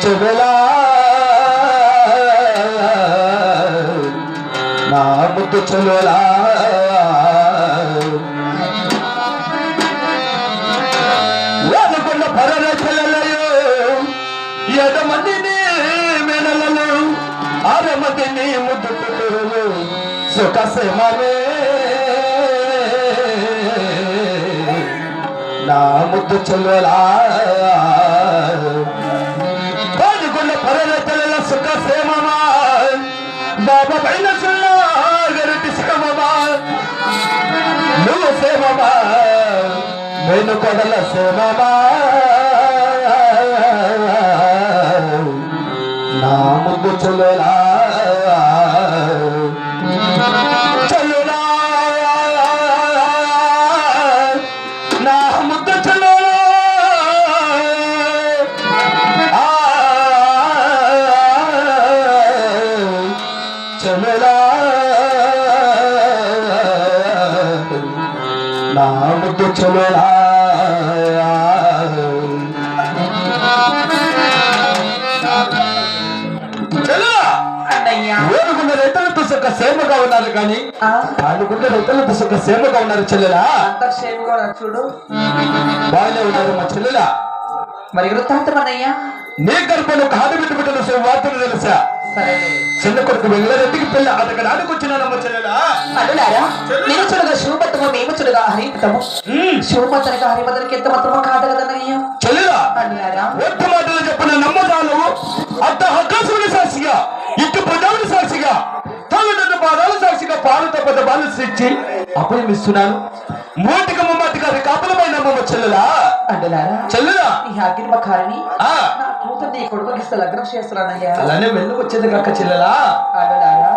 చెవెలా నా ముద్దు చెవెలా అనుకున్న పరల చెల్లెలయో 7 మందిని మెనలను 6 మందిని ముద్దు పెట్టు సుఖసేమమే నా ముద్దు చెల్లెలా పాడుకున్న పరల చెల్లెల సుఖసేమమా బాబా పైన గరిటి శ్రమమా నువ్వు సేమమా నేను కొడల సేమమా నా ముద్దు చెల్లెలా చెల్లెలా నా ముద్దు చెల్లెలా చెల్లెలా నా ముద్దు చెల్లెలా ఏనుగున్న రైతులతో సుఖ సేమగా ఉన్నారు కానీ ఆడుకున్న రైతులతో సుఖ సేమగా ఉన్నారు చెల్లెలా చూడు బాగానే ఉన్నారు మా చెల్లెలా మరి వృత్తాంతమన్నయ్యా నీ గర్భంలో ఒక ఆడబిడ్డ బిడ్డలు వార్తలు తెలుసా చిన్న కొడుకు వెంగళరెడ్డికి పెళ్లి అతగడ ఆడుకొచ్చినానమ్మ చెల్లెలా అల్లులారా నేను చూడగా శివపత్తము మేము చూడగా హరిపతము శివపత్తనక హరిపతనకి ఎంత మాత్రమో కాదు కదన్నయ్యా చెల్లెలా అల్లులారా ఒక్క మాటలు చెప్పిన నమ్మదాలు అంత ఆకాశముని సాక్షిగా ఇటు ప్రజావుని సాక్షిగా తల్లిదండ్రుల పాదాల సాక్షిగా పాలతో పెద్ద బాలలు ఇచ్చి అభయమిస్తున్నాను మూటికి ముమ్మాటికి అది కాపులమైన అమ్మమ్మ చెల్లెలా అల్లులారా చెల్లెలా ఈ అగ్నిమకారిని నా కూతురు నీ కొడుకుకి ఇస్తే లగ్నం చేస్తున్నానయ్యా అలానే వెళ్ళి వచ్చేది కాక చెల్లెలా అల్లులారా